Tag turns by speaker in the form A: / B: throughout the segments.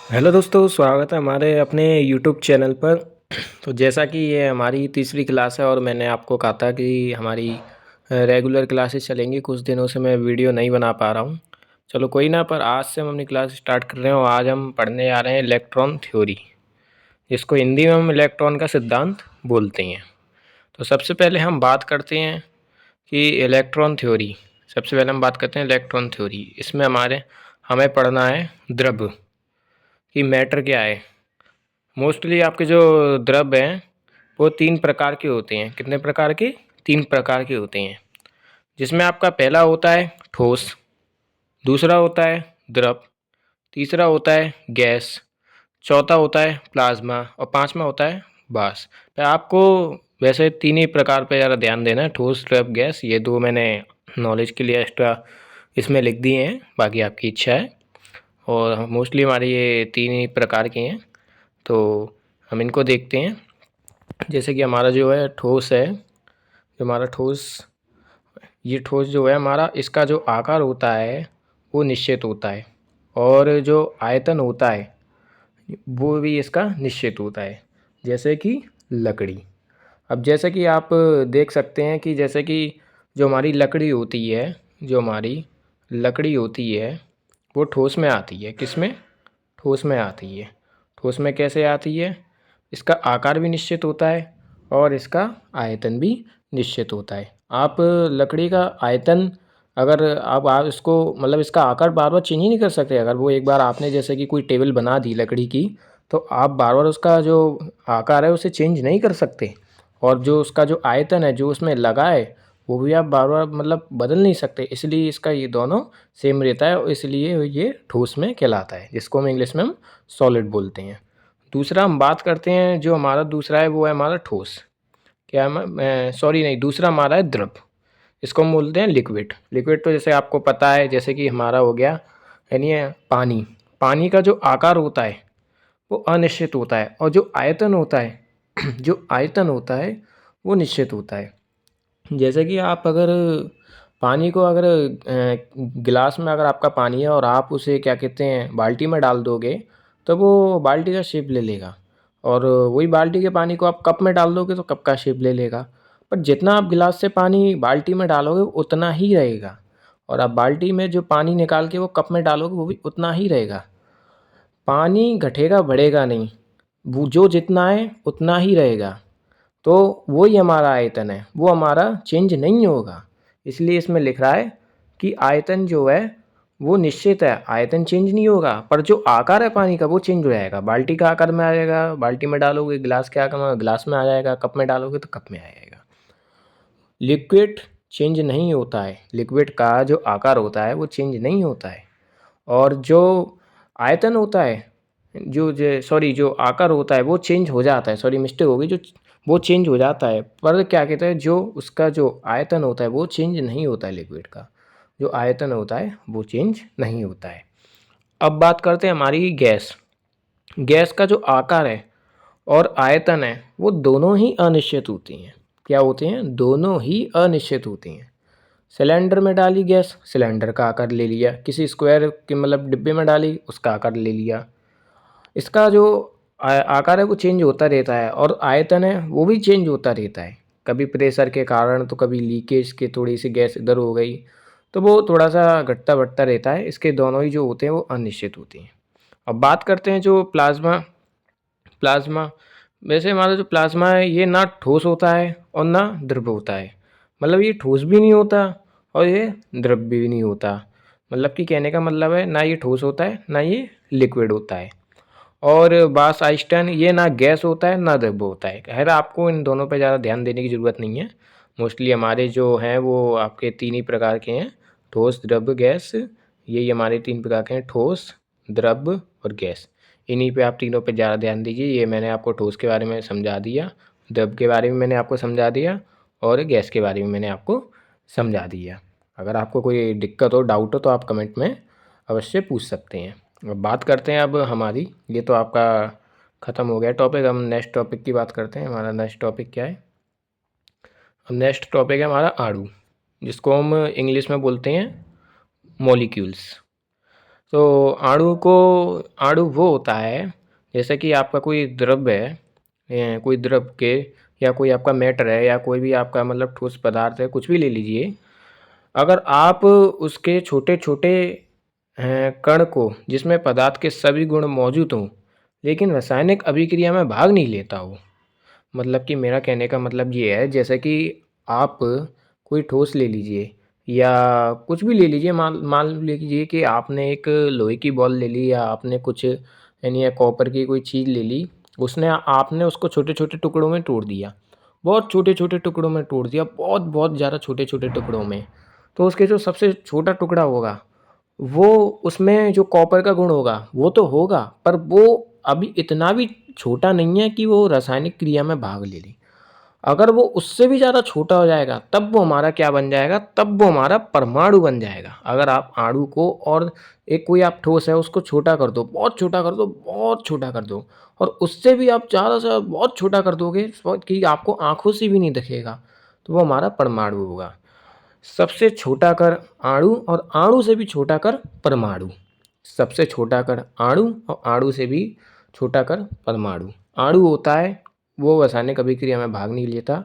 A: Hello दोस्तों, स्वागत है हमारे अपने यूट्यूब चैनल पर। तो जैसा कि ये हमारी तीसरी क्लास है और मैंने आपको कहा था कि हमारी रेगुलर क्लासेस चलेंगी। कुछ दिनों से मैं वीडियो नहीं बना पा रहा हूँ। चलो कोई ना, पर आज से हम अपनी क्लास स्टार्ट कर रहे हैं और आज हम पढ़ने आ रहे हैं इलेक्ट्रॉन थ्योरी, जिसको हिंदी में हम इलेक्ट्रॉन का सिद्धांत बोलते हैं। तो सबसे पहले हम बात करते हैं कि इलेक्ट्रॉन थ्योरी। सबसे पहले हम बात करते हैं इलेक्ट्रॉन थ्योरी। इसमें हमें पढ़ना है द्रव्य कि मैटर क्या है। मोस्टली आपके जो द्रव्य हैं वो तीन प्रकार के होते हैं। कितने प्रकार के? तीन प्रकार के होते हैं, जिसमें आपका पहला होता है ठोस, दूसरा होता है द्रव, तीसरा होता है गैस, चौथा होता है प्लाज्मा और पांचवा होता है बाष्प। तो आपको वैसे तीन ही प्रकार पे ज़रा ध्यान देना है, ठोस द्रव गैस। ये दो मैंने नॉलेज के लिए एक्स्ट्रा इसमें लिख दिए हैं, बाकी आपकी इच्छा है। और मोस्टली हमारे ये तीन ही प्रकार के हैं, तो हम इनको देखते हैं। जैसे कि हमारा जो है ठोस है, जो हमारा ठोस, ये ठोस जो है हमारा, इसका जो आकार होता है वो निश्चित होता है और जो आयतन होता है वो भी इसका निश्चित होता है, जैसे कि लकड़ी। अब जैसे कि आप देख सकते हैं कि जैसे कि जो हमारी लकड़ी होती है, जो हमारी लकड़ी होती है वो ठोस में आती है। किस में? ठोस में आती है। ठोस में कैसे आती है? इसका आकार भी निश्चित होता है और इसका आयतन भी निश्चित होता है। आप लकड़ी का आयतन, अगर आप इसको मतलब इसका आकार बार बार चेंज ही नहीं कर सकते। अगर वो एक बार आपने जैसे कि कोई टेबल बना दी लकड़ी की, तो आप बार बार उसका जो आकार है उसे चेंज नहीं कर सकते। और जो उसका जो आयतन है जो उसमें लगा है वो भी आप बार बार मतलब बदल नहीं सकते। इसलिए इसका ये दोनों सेम रहता है और इसलिए ये ठोस में कहलाता है, जिसको हम इंग्लिश में हम सॉलिड बोलते हैं। दूसरा हम बात करते हैं, जो हमारा दूसरा है वो है हमारा ठोस। क्या है? सॉरी नहीं, दूसरा हमारा है द्रव। इसको हम बोलते हैं लिक्विड। लिक्विड तो जैसे आपको पता है, जैसे कि हमारा हो गया यानी पानी। पानी का जो आकार होता है वो अनिश्चित होता है और जो आयतन होता है जो आयतन होता है वो निश्चित होता है। जैसे कि आप अगर पानी को अगर गिलास में अगर आपका पानी है और आप उसे क्या कहते हैं बाल्टी में डाल दोगे, तो वो बाल्टी का शेप ले लेगा। और वही बाल्टी के पानी को आप कप में डाल दोगे तो कप का शेप ले लेगा। पर जितना आप गिलास से पानी बाल्टी में डालोगे उतना ही रहेगा, और आप बाल्टी में जो पानी निकाल के वो कप में डालोगे वो भी उतना ही रहेगा। पानी घटेगा बढ़ेगा नहीं, वो जो जितना है उतना ही रहेगा। तो वही हमारा आयतन है, वो हमारा चेंज नहीं होगा। इसलिए इसमें लिख रहा है कि आयतन जो है वो निश्चित है, आयतन चेंज नहीं होगा, पर जो आकार है पानी का वो चेंज हो जाएगा। बाल्टी का आकार में आ जाएगा, बाल्टी में डालोगे गिलास के आकार में, गिलास में आ जाएगा, कप में डालोगे तो कप में आ जाएगा। लिक्विड चेंज नहीं होता है, लिक्विड का जो आकार होता है वो चेंज नहीं होता है। और जो आयतन होता है, जो सॉरी जो आकार होता है वो चेंज हो जाता है। सॉरी मिस्टेक होगी, जो वो चेंज हो जाता है, पर क्या कहते हैं जो उसका जो आयतन होता है वो चेंज नहीं होता है। लिक्विड का जो आयतन होता है वो चेंज नहीं होता है। अब बात करते हैं हमारी गैस। गैस का जो आकार है और आयतन है वो दोनों ही अनिश्चित होती हैं। क्या होते हैं? दोनों ही अनिश्चित होती हैं। सिलेंडर में डाली गैस, सिलेंडर का आकार ले लिया। किसी स्क्वायर के मतलब डिब्बे में डाली, उसका आकार ले लिया। इसका जो आकार है वो चेंज होता रहता है और आयतन है वो भी चेंज होता रहता है। कभी प्रेशर के कारण, तो कभी लीकेज के थोड़ी सी गैस इधर हो गई, तो वो थोड़ा सा घटता बढ़ता रहता है। इसके दोनों ही जो होते हैं वो अनिश्चित होते हैं। अब बात करते हैं जो प्लाज्मा। प्लाज्मा, वैसे हमारा जो प्लाज्मा है ये ना ठोस होता है और ना द्रव होता है। मतलब ये ठोस भी नहीं होता और ये द्रव भी नहीं होता। मतलब कि कहने का मतलब है ना ये ठोस होता है ना ये लिक्विड होता है। और बास आइंस्टाइन, ये ना गैस होता है ना द्रव होता है। खैर आपको इन दोनों पर ज़्यादा ध्यान देने की ज़रूरत नहीं है। मोस्टली हमारे जो हैं वो आपके तीन ही प्रकार के हैं, ठोस द्रव गैस। यही हमारे तीन प्रकार के हैं, ठोस द्रव और गैस। इन्हीं पे आप तीनों पे ज़्यादा ध्यान दीजिए। ये मैंने आपको ठोस के बारे में समझा दिया, द्रव के बारे में मैंने आपको समझा दिया और गैस के बारे में मैंने आपको समझा दिया। अगर आपको कोई दिक्कत हो, डाउट हो, तो आप कमेंट में अवश्य पूछ सकते हैं। अब बात करते हैं अब हमारी, ये तो आपका ख़त्म हो गया टॉपिक। हम नेक्स्ट टॉपिक की बात करते हैं। हमारा नेक्स्ट टॉपिक क्या है? अब नेक्स्ट टॉपिक है हमारा अणु, जिसको हम इंग्लिश में बोलते हैं मॉलिक्यूल्स। तो अणु वो होता है जैसे कि आपका कोई द्रव्य है, कोई द्रव के या कोई आपका मैटर है या कोई भी आपका मतलब ठोस पदार्थ है, कुछ भी ले लीजिए। अगर आप उसके छोटे-छोटे कण को जिसमें पदार्थ के सभी गुण मौजूद हों, लेकिन रासायनिक अभिक्रिया में भाग नहीं लेता हो। मतलब कि मेरा कहने का मतलब ये है जैसे कि आप कोई ठोस ले लीजिए या कुछ भी ले लीजिए, मान मान लीजिए कि आपने एक लोहे की बॉल ले ली या आपने कुछ यानी या कॉपर की कोई चीज़ ले ली, उसने आपने उसको छोटे-छोटे टुकड़ों में तोड़ दिया। बहुत छोटे-छोटे टुकड़ों में तोड़ दिया, बहुत-बहुत ज़्यादा छोटे-छोटे टुकड़ों में। तो उसके जो सबसे छोटा टुकड़ा होगा, वो उसमें जो कॉपर का गुण होगा, वो तो होगा, पर वो अभी इतना भी छोटा नहीं है कि वो रासायनिक क्रिया में भाग ले ले। अगर वो उससे भी ज़्यादा छोटा हो जाएगा, तब वो हमारा क्या बन जाएगा? तब वो हमारा परमाणु बन जाएगा। अगर आप अणु को और एक कोई आप ठोस है उसको छोटा कर दो, बहुत छोटा कर दो, बहुत छोटा कर दो और उससे भी आप ज़्यादा से बहुत छोटा कर दोगे कि आपको आँखों से भी नहीं दिखेगा, तो वो हमारा परमाणु होगा। सबसे छोटा कर अणु और अणु से भी छोटा कर परमाणु। सबसे छोटा कर अणु और अणु से भी छोटा कर परमाणु। अणु होता है वो रासायनिक अभिक्रिया में भाग नहीं लेता।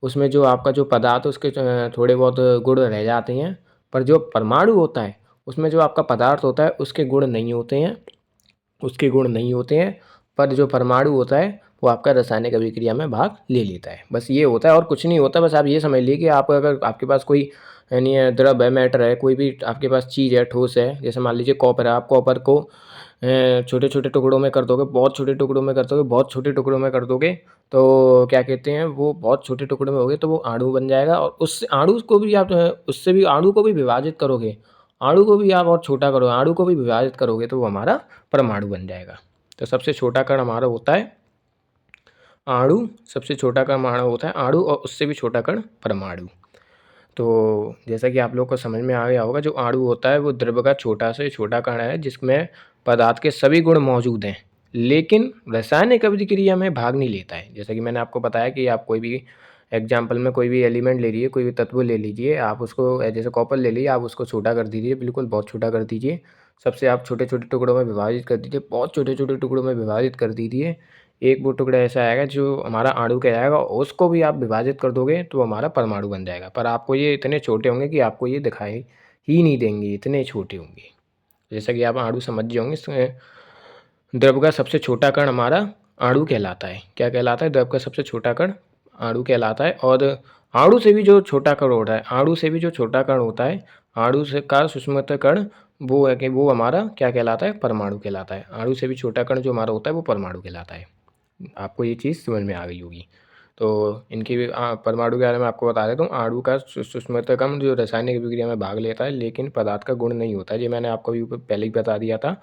A: उसमें जो आपका जो पदार्थ उसके थोड़े बहुत गुण रह जाते हैं, पर जो परमाणु होता है उसमें जो आपका पदार्थ होता है उसके गुण नहीं होते हैं, उसके गुण नहीं होते हैं, पर जो परमाणु होता है वो आपका रासायनिक अभिक्रिया में भाग ले लेता है। बस ये होता है और कुछ नहीं होता। बस आप ये समझ लीजिए कि आप अगर आपके पास कोई यानी द्रव है, मैटर है, कोई भी आपके पास चीज़ है, ठोस है, जैसे मान लीजिए कॉपर है, आप कॉपर को छोटे-छोटे टुकड़ों में कर दोगे, बहुत छोटे टुकड़ों में कर दोगे, बहुत छोटे टुकड़ों में कर दोगे, तो क्या कहते हैं वो बहुत छोटे टुकड़ों में हो गए तो वो अणु बन जाएगा और उस अणु को भी आप उससे भी अणु को भी विभाजित करोगे, अणु को भी आप और छोटा करो, अणु को भी विभाजित करोगे तो वो हमारा परमाणु बन जाएगा। तो सबसे छोटा कण हमारा होता है अणु, सबसे छोटा कण हमारा होता है अणु और उससे भी छोटा कण परमाणु। तो जैसा कि आप लोग को समझ में आ गया होगा, जो अणु होता है वो द्रव्य का छोटा से छोटा कण है जिसमें पदार्थ के सभी गुण मौजूद हैं, लेकिन रासायनिक अभिक्रिया में भाग नहीं लेता है। जैसा कि मैंने आपको बताया कि आप कोई भी एग्जाम्पल में कोई भी एलिमेंट ले लीजिए, कोई भी तत्व ले लीजिए, आप उसको जैसे कॉपर ले लीजिए, आप उसको छोटा कर दीजिए, बिल्कुल बहुत छोटा कर दीजिए। सबसे आप छोटे-छोटे टुकड़ों में विभाजित कर दीजिए, बहुत छोटे-छोटे टुकड़ों में विभाजित कर दीजिए। एक वो टुकड़ा ऐसा आएगा जो हमारा अणु कहलाएगा, उसको भी आप विभाजित कर दोगे तो हमारा परमाणु बन जाएगा। पर आपको ये इतने छोटे होंगे कि आपको ये दिखाई ही नहीं देंगे, इतने छोटे होंगे। जैसा कि आप अणु समझ गए होंगे, द्रव का सबसे छोटा कण हमारा अणु कहलाता है। क्या कहलाता है? द्रव का सबसे छोटा कण अणु कहलाता है और अणु से भी जो छोटा कण होता है, अणु से भी जो छोटा कण होता है, अणु से का सूक्ष्मतम कण वो है कि वो हमारा क्या कहलाता है? परमाणु कहलाता है। अणु से भी छोटा कण जो हमारा होता है वो परमाणु कहलाता है। आपको ये चीज़ समझ में आ गई होगी। तो इनकी भी परमाणु के बारे में आपको बता देता हूँ। अणु का सूक्ष्मतम जो रासायनिक अभिक्रिया में भाग लेता है लेकिन पदार्थ का गुण नहीं होता है। ये मैंने आपको भी पहले ही बता दिया था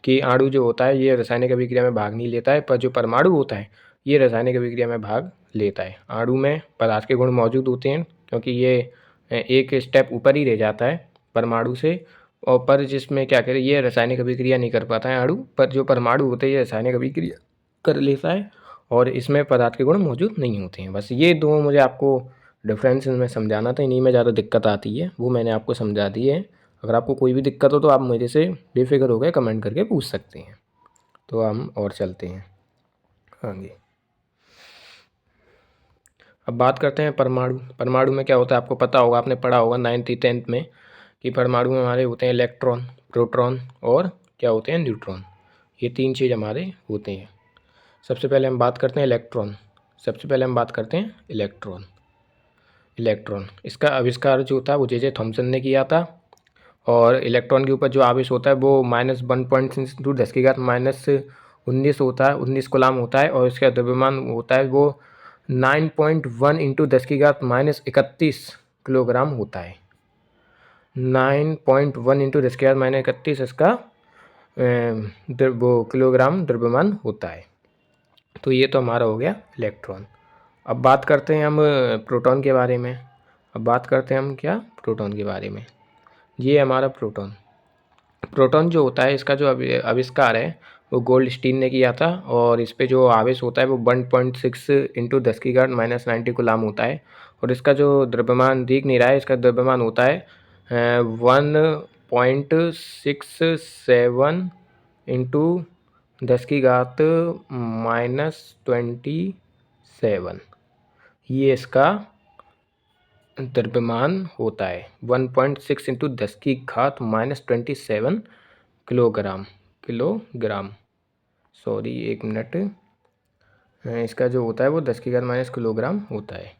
A: कि अणु जो होता है ये रासायनिक अभिक्रिया में भाग नहीं लेता है, पर जो परमाणु होता है ये रासायनिक अभिक्रिया में भाग लेता है। अणु में पदार्थ के गुण मौजूद होते हैं क्योंकि ये एक स्टेप ऊपर ही रह जाता है परमाणु से, और पर जिसमें क्या करें ये रासायनिक अभिक्रिया नहीं कर पाता है अणु, पर जो परमाणु होते हैं ये रासायनिक अभिक्रिया कर लेता है और इसमें पदार्थ के गुण मौजूद नहीं होते हैं। बस ये दो मुझे आपको डिफरेंस में समझाना था, इन्हीं में ज़्यादा दिक्कत आती है, वो मैंने आपको समझा दी है। अगर आपको कोई भी दिक्कत हो तो आप मेरे से बेफिक्र होकर कमेंट करके पूछ सकते हैं। तो हम और चलते हैं आगे। अब बात करते हैं परमाणु। परमाणु में क्या होता है आपको पता होगा, आपने पढ़ा होगा 9th 10th में कि परमाणु में हमारे होते हैं इलेक्ट्रॉन, प्रोटॉन और क्या होते हैं न्यूट्रॉन। ये तीन चीज़ हमारे होते हैं। सबसे पहले हम बात करते हैं इलेक्ट्रॉन। सबसे पहले हम बात करते हैं इलेक्ट्रॉन। इलेक्ट्रॉन इसका आविष्कार जो था वो जे थॉमसन ने किया था और इलेक्ट्रॉन के ऊपर जो आवेश होता है वो -1.6 × 10⁻⁻19 होता है, 19 कूलाम होता है और इसका द्रव्यमान होता है वो 9.1 × 10⁻31 किलोग्राम होता है। 9.1 × 10⁻31 इसका वो किलोग्राम द्रव्यमान होता है। तो ये तो हमारा हो गया इलेक्ट्रॉन। अब बात करते हैं हम प्रोटॉन के बारे में। अब बात करते हैं हम क्या प्रोटॉन के बारे में। ये हमारा प्रोटॉन। प्रोटॉन जो होता है इसका जो आविष्कार है वो गोल्डस्टीन ने किया था और इस पे जो आवेश होता है वो 1.6 × 10⁻90 कूलाम होता है और इसका जो द्रव्यमान दिख नहीं रहा है, इसका द्रव्यमान होता है 1.67 इंटू 10⁻⁻27, ये इसका द्रव्यमान होता है। 1.6 इंटू 10⁻⁻27 किलोग्राम। सॉरी, एक मिनट, इसका जो होता है वो 10⁻⁻ किलोग्राम होता है।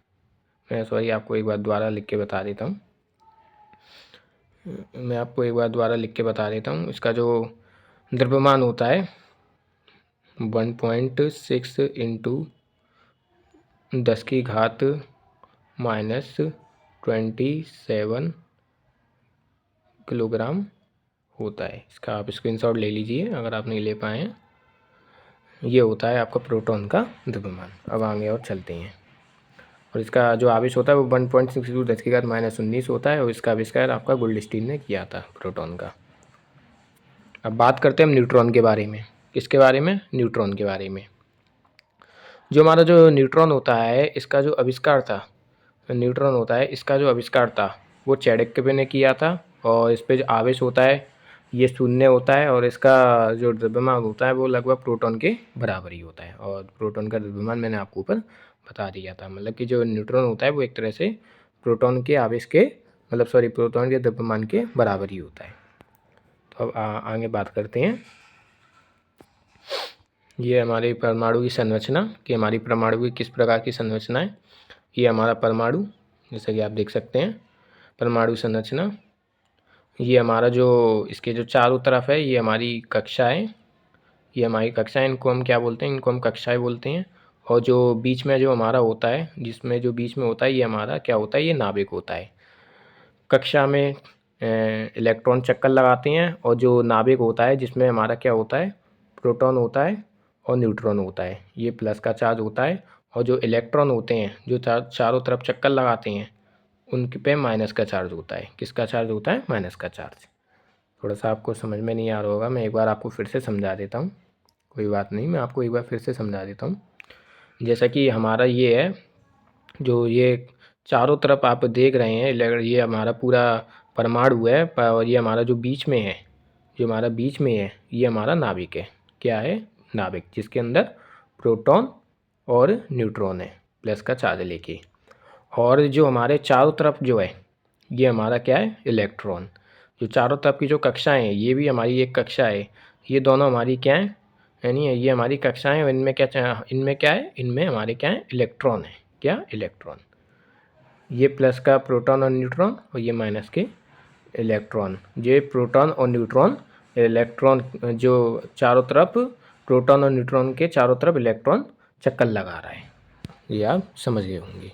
A: मैं सॉरी आपको एक बार दोबारा लिख के बता देता हूँ। इसका जो द्रव्यमान होता है 1.6 इंटू 10⁻⁻27 किलोग्राम होता है। इसका आप स्क्रीनशॉट ले लीजिए अगर आप नहीं ले पाए हैं। ये होता है आपका प्रोटॉन का द्रव्यमान। अब आगे और चलते हैं। और इसका जो आवेश होता है वो 1.6 इंटू 10⁻⁻19 होता है और इसका आविष्कार आपका गोल्डस्टीन ने किया था प्रोटॉन का। अब बात करते हैं हम न्यूट्रॉन के बारे में। किसके बारे में? न्यूट्रॉन के बारे में। जो हमारा जो न्यूट्रॉन होता है इसका जो आविष्कार था, वो चाणक्य ने किया था। और इस पे जो आवेश होता है ये शून्य होता है और इसका जो द्रव्यमान होता है वो लगभग प्रोटॉन के बराबर ही होता है। और प्रोटॉन का द्रव्यमान मैंने आपको ऊपर बता दिया था। मतलब कि जो न्यूट्रॉन होता है वो एक तरह से प्रोटॉन के द्रव्यमान के बराबर ही होता है। तो अब आगे बात करते हैं। ये हमारे परमाणु की संरचना कि हमारी परमाणु की किस प्रकार की संरचना है। ये हमारा परमाणु, जैसा कि आप देख सकते हैं परमाणु संरचना। ये हमारा जो इसके जो चारों तरफ है ये हमारी कक्षाएं, इनको हम क्या बोलते हैं? इनको हम कक्षाएं बोलते हैं। और जो बीच में जो हमारा होता है, जो बीच में होता है ये हमारा क्या होता है? ये नाभिक होता है। कक्षा में इलेक्ट्रॉन चक्कर लगाते हैं और जो नाभिक होता है जिसमें हमारा क्या होता है? प्रोटॉन होता है और न्यूट्रॉन होता है। ये प्लस का चार्ज होता है। और जो इलेक्ट्रॉन होते हैं जो चारों तरफ चक्कर लगाते हैं उनके पे माइनस का चार्ज होता है। किसका चार्ज होता है? माइनस का चार्ज। थोड़ा सा आपको समझ में नहीं आ रहा होगा, मैं एक बार आपको फिर से समझा देता हूँ। कोई बात नहीं, मैं आपको एक बार फिर से समझा देता हूँ। जैसा कि हमारा ये है, जो ये चारों तरफ आप देख रहे हैं, ये हमारा पूरा परमाणु है। और ये हमारा जो बीच में है, ये हमारा नाभिक है। क्या है? नाभिक, जिसके अंदर प्रोटॉन और न्यूट्रॉन है प्लस का चार्ज लेके। और जो हमारे चारों तरफ जो है ये हमारा क्या है? इलेक्ट्रॉन। जो चारों तरफ की जो कक्षाएं हैं ये भी हमारी एक कक्षा है। ये दोनों हमारी क्या है? यानी ये हमारी कक्षाएं। इनमें क्या है? इनमें हमारे क्या है? इलेक्ट्रॉन है। क्या? इलेक्ट्रॉन। ये प्लस का प्रोटॉन और न्यूट्रॉन और ये माइनस के इलेक्ट्रॉन। ये प्रोटॉन और न्यूट्रॉन, इलेक्ट्रॉन जो चारों तरफ प्रोटॉन और न्यूट्रॉन के चारों तरफ इलेक्ट्रॉन चक्कर लगा रहा है। ये आप समझ गए होंगे।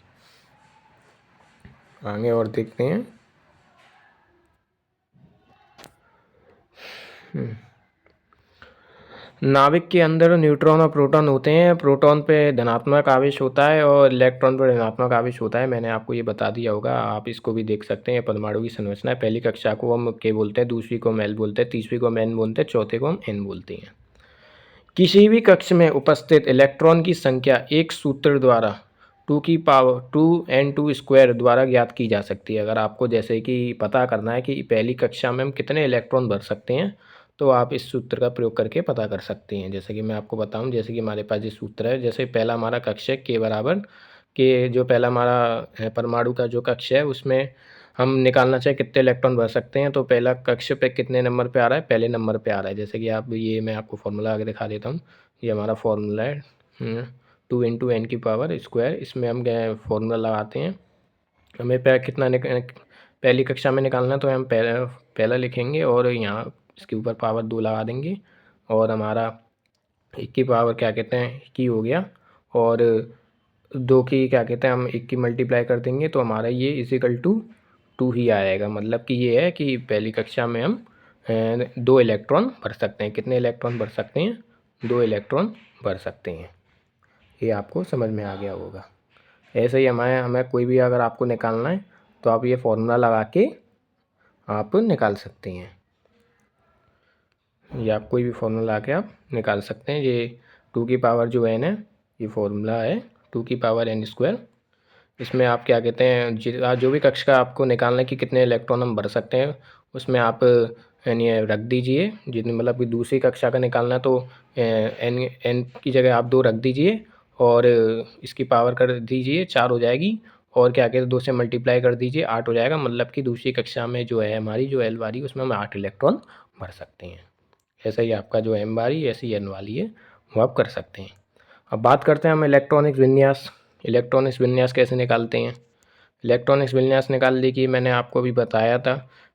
A: आगे और देखते हैं। नाभिक के अंदर न्यूट्रॉन और प्रोटॉन होते हैं। प्रोटॉन पे धनात्मक आवेश होता है और इलेक्ट्रॉन पर ऋणात्मक आवेश होता है। मैंने आपको ये बता दिया होगा, आप इसको भी देख सकते हैं। परमाणु की संरचना है। पहली कक्षा को हम के बोलते हैं, दूसरी को हम एल बोलते हैं, तीसरी को हम एन बोलते हैं, चौथे को हम एन बोलते हैं। किसी भी कक्ष में उपस्थित इलेक्ट्रॉन की संख्या एक सूत्र द्वारा 2n² द्वारा ज्ञात की जा सकती है। अगर आपको जैसे कि पता करना है कि पहली कक्षा में हम कितने इलेक्ट्रॉन भर सकते हैं तो आप इस सूत्र का प्रयोग करके पता कर सकते हैं। जैसे कि मैं आपको बताऊं, जैसे कि हमारे पास ये सूत्र है। जैसे पहला हमारा कक्ष है के बराबर के, जो पहला हमारा परमाणु का जो कक्ष है उसमें हम निकालना चाहे कितने इलेक्ट्रॉन भर सकते हैं। तो पहला कक्ष पे कितने नंबर पे आ रहा है? पहले नंबर पे आ रहा है। जैसे कि आप ये मैं आपको फॉर्मूला आगे दिखा देता हूँ। ये हमारा फॉर्मूला है 2 × n²। इसमें हम फॉर्मूला लगाते हैं। हमें पहली कक्षा में निकालना है तो हम पहला लिखेंगे और यहाँ इसके ऊपर पावर 2 लगा देंगे और हमारा 1 की पावर क्या कहते हैं 1 हो गया। और 2 की क्या कहते हैं हम 1 की मल्टीप्लाई कर देंगे तो हमारा ये =2 ही आएगा। मतलब कि ये है कि पहली कक्षा में हम 2 इलेक्ट्रॉन भर सकते हैं। कितने इलेक्ट्रॉन भर सकते हैं? 2 इलेक्ट्रॉन भर सकते हैं। ये आपको समझ में आ गया होगा। ऐसे ही हमें कोई भी अगर आपको निकालना है तो आप ये फॉर्मूला लगा के आप निकाल सकते हैं। ये आप कोई भी फॉर्मूला लगा के आप निकाल सकते हैं। ये 2 की पावर जो n है ये फॉर्मूला है 2 की पावर n²। इसमें आप क्या कहते हैं, जो भी कक्षा आपको निकालना है कि कितने इलेक्ट्रॉन हम भर सकते हैं, उसमें आप यानी रख दीजिए। जितनी मतलब कि दूसरी कक्षा का निकालना है तो एन एन की जगह आप 2 रख दीजिए और इसकी पावर कर दीजिए 4 हो जाएगी, और क्या कहते हैं 2 से मल्टीप्लाई कर दीजिए 8 हो जाएगा। मतलब कि दूसरी कक्षा में जो है हमारी जो एल वाली उसमें हम 8 इलेक्ट्रॉन भर सकते हैं। ऐसा ही आपका जो एम वाली ऐसी एन वाली है वो आप कर सकते हैं। अब बात करते हैं हम इलेक्ट्रॉनिक्स विन्यास। इलेक्ट्रॉनिक्स विन्यास कैसे निकालते हैं। इलेक्ट्रॉनिक्स विन्यास निकालने की मैंने आपको अभी बताया था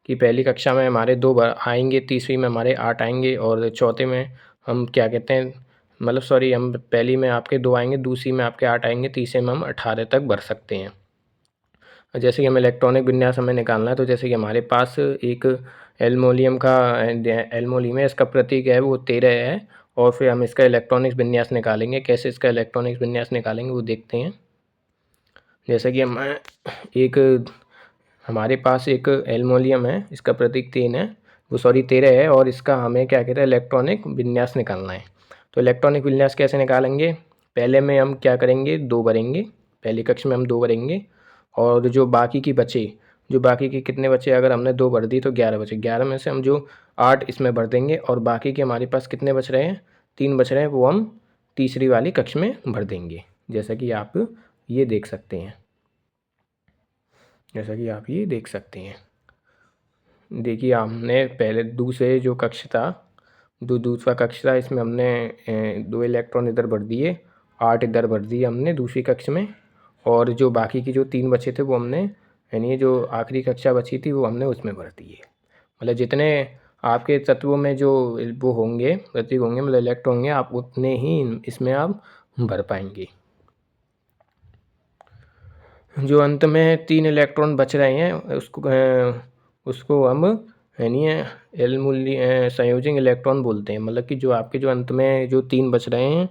A: कि पहली कक्षा में हमारे 2 आएंगे, तीसरी में हमारे 8 आएंगे, और चौथे में हम क्या कहते हैं, मतलब सॉरी, हम पहली में आपके 2 आएंगे, दूसरी में आपके 8 आएंगे, तीसरे में हम 18 तक भर सकते हैं। जैसे कि हमें इलेक्ट्रॉनिक विन्यास हमें निकालना है, तो जैसे कि हमारे पास एक एल्युमिनियम का एल्युमिनियम है, इसका प्रतीक है वो 13 है, और फिर हम इसका इलेक्ट्रॉनिक्स विन्यास निकालेंगे। कैसे इसका इलेक्ट्रॉनिक्स विन्यास निकालेंगे वो देखते हैं। जैसे कि हम एक हमारे पास एक एल्युमिनियम है, इसका प्रतीक 3 है, वो सॉरी 13 है, और इसका हमें क्या कहते हैं इलेक्ट्रॉनिक विन्यास निकालना है। तो इलेक्ट्रॉनिक विन्यास कैसे निकालेंगे, पहले में हम क्या करेंगे 2 भरेंगे, पहली कक्षा में हम 2 भरेंगे, और जो बाकी की बचे, जो बाकी के कितने बचे, अगर हमने 2 भर दी तो 11 बचे, 11 में से हम जो 8 इसमें भर देंगे, और बाकी के हमारे पास कितने बच रहे हैं, 3 बच रहे हैं, वो हम तीसरी वाली कक्षा में भर देंगे। जैसा कि आप ये देख सकते हैं, जैसा कि आप ये देख सकते हैं। देखिए हमने पहले दूसरे जो कक्ष था, दूसरा कक्ष था, इसमें हमने 2 इलेक्ट्रॉन इधर भर दिए, 8 इधर भर दिए हमने दूसरी कक्ष में, और जो बाकी की जो 3 बचे थे वो हमने, यानी जो आखिरी कक्षा बची थी वो हमने उसमें भर दिए। मतलब जितने आपके तत्वों में जो वो होंगे, प्रतीक होंगे, मतलब इलेक्ट्रॉन होंगे, आप उतने ही इसमें आप भर पाएंगे। जो अंत में 3 इलेक्ट्रॉन बच रहे हैं उसको हम यानी संयोजन इलेक्ट्रॉन बोलते हैं। मतलब कि जो आपके जो अंत में जो 3 बच रहे हैं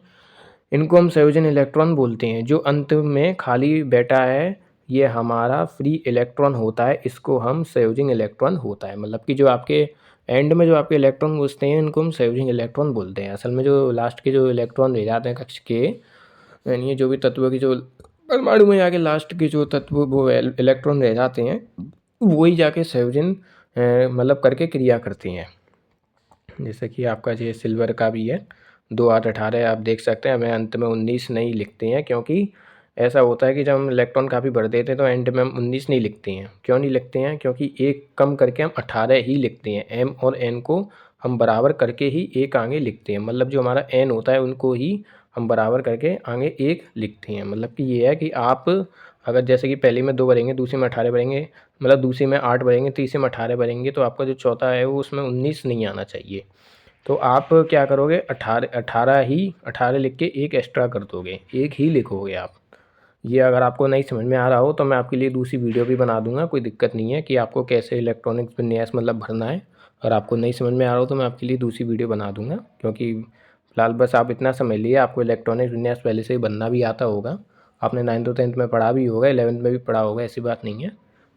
A: इनको हम संयोजन इलेक्ट्रॉन बोलते हैं। जो अंत में खाली बैठा है ये हमारा फ्री इलेक्ट्रॉन होता है, इसको हम संयोजन इलेक्ट्रॉन होता है। मतलब कि जो आपके एंड में जो आपके इलेक्ट्रॉन बचते हैं इनको हम संयोजन इलेक्ट्रॉन बोलते हैं। असल में जो लास्ट के जो इलेक्ट्रॉन रह जाते हैं कक्ष के, यानी जो भी तत्वों की जो परमाणु में जाके लास्ट के जो तत्व वो इलेक्ट्रॉन रह जाते हैं वही जाके संयोजन मतलब करके क्रिया करते हैं। जैसे कि आपका ये सिल्वर का भी है 2 8 18 आप देख सकते हैं। हमें अंत में 19 नहीं लिखते हैं, क्योंकि ऐसा होता है कि जब हम इलेक्ट्रॉन काफ़ी भर देते हैं तो एंड में हम 19 नहीं लिखते हैं। क्यों नहीं लिखते हैं, क्योंकि एक कम करके हम 18 ही लिखते हैं। एम और एन को हम बराबर करके ही एक आगे लिखते हैं। मतलब जो हमारा एन होता है उनको ही हम बराबर करके आगे एक लिखते हैं। मतलब कि ये है कि आप अगर जैसे कि पहली में 2 भरेंगे, दूसरी में 18 भरेंगे, मतलब दूसरी में 8 भरेंगे, तीसरी में 18 भरेंगे, तो आपका जो चौथा है वो उसमें 19 नहीं आना चाहिए। तो आप क्या करोगे 18 लिख के एक एक्स्ट्रा कर दोगे, एक ही लिखोगे आप। ये अगर आपको नहीं समझ में आ रहा हो तो मैं आपके लिए दूसरी वीडियो भी बना दूंगा, कोई दिक्कत नहीं है कि आपको कैसे इलेक्ट्रॉनिक्स विन्यास मतलब भरना है। अगर आपको नहीं समझ में आ रहा हो तो मैं आपके लिए दूसरी वीडियो बना दूंगा, क्योंकि फ़िलहाल बस आप इतना समझ लिए आपको इलेक्ट्रॉनिक्स विन्यास पहले से ही बनना भी आता होगा। आपने 9th और 10th में पढ़ा भी होगा, 11th में भी पढ़ा होगा, ऐसी बात नहीं है।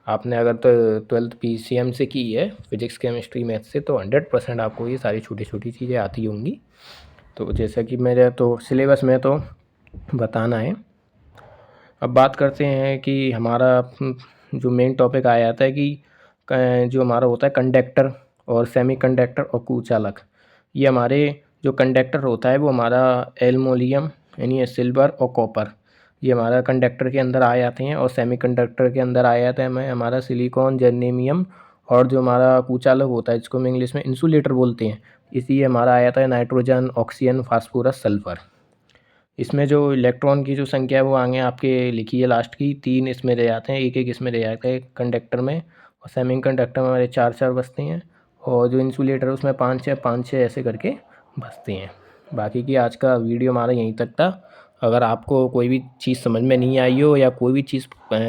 A: आपने अगर तो 12th PCM से की है, फिजिक्स केमिस्ट्री मैथ से, तो 100% आपको ये सारी छोटी छोटी चीज़ें आती होंगी। तो जैसा कि मेरे तो सिलेबस में तो बताना है। अब बात करते हैं कि हमारा जो मेन टॉपिक आ जाता है कि जो हमारा होता है कंडक्टर और सेमीकंडक्टर और कुचालक। ये हमारे जो कंडक्टर होता है वो हमारा एल्युमिनियम यानी सिल्वर और कॉपर, ये हमारा कंडक्टर के अंदर आ जाते हैं। और सेमीकंडक्टर के अंदर आ जाता है हमारा सिलिकॉन, जर्मेनियम, और जो हमारा कुचालक होता है जिसको हम इंग्लिश में इंसुलेटर बोलते हैं, इसी हमारा आ जाता है नाइट्रोजन, ऑक्सीजन, फास्फोरस, सल्फर। इसमें जो इलेक्ट्रॉन की जो संख्या है वो आगे आपके लिखी है लास्ट की, 3 इसमें रह जाते हैं, एक एक इसमें रह जाता है कंडक्टर में। और सेमी कंडक्टर में हमारे 4 4 बचते हैं, और जो इंसुलेटर है उसमें 5 6 ऐसे करके बचते हैं। बाकी की आज का वीडियो हमारा यहीं तक था। अगर आपको कोई भी चीज़ समझ में नहीं आई हो या कोई भी चीज़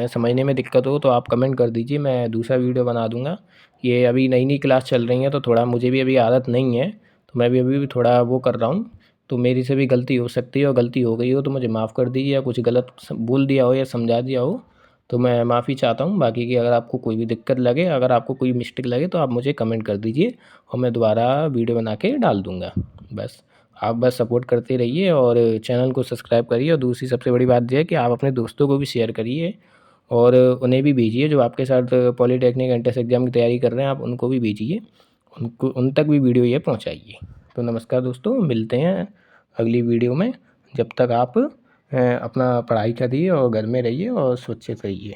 A: समझने में दिक्कत हो तो आप कमेंट कर दीजिए, मैं दूसरा वीडियो बना दूँगा। ये अभी नई नई क्लास चल रही है तो थोड़ा मुझे भी अभी आदत नहीं है, तो मैं भी अभी थोड़ा वो कर रहा हूँ। तो मेरी से भी गलती हो सकती है, और गलती हो गई हो तो मुझे माफ़ कर दीजिए, या कुछ गलत बोल दिया हो या समझा दिया हो तो मैं माफ़ी चाहता हूँ। बाकी की अगर आपको कोई भी दिक्कत लगे, अगर आपको कोई मिस्टेक लगे तो आप मुझे कमेंट कर दीजिए और मैं दोबारा वीडियो बना के डाल दूँगा। बस आप बस सपोर्ट करते रहिए और चैनल को सब्सक्राइब करिए, और दूसरी सबसे बड़ी बात यह है कि आप अपने दोस्तों को भी शेयर करिए, और उन्हें भी भेजिए, जो आपके साथ पॉलीटेक्निक एंट्रेंस एग्ज़ाम की तैयारी कर रहे हैं, आप उनको भी भेजिए, उनको उन तक भी वीडियो ये पहुँचाइए। तो नमस्कार दोस्तों, मिलते हैं अगली वीडियो में। जब तक आप अपना पढ़ाई करिए और घर में रहिए और सुरक्षित रहिए।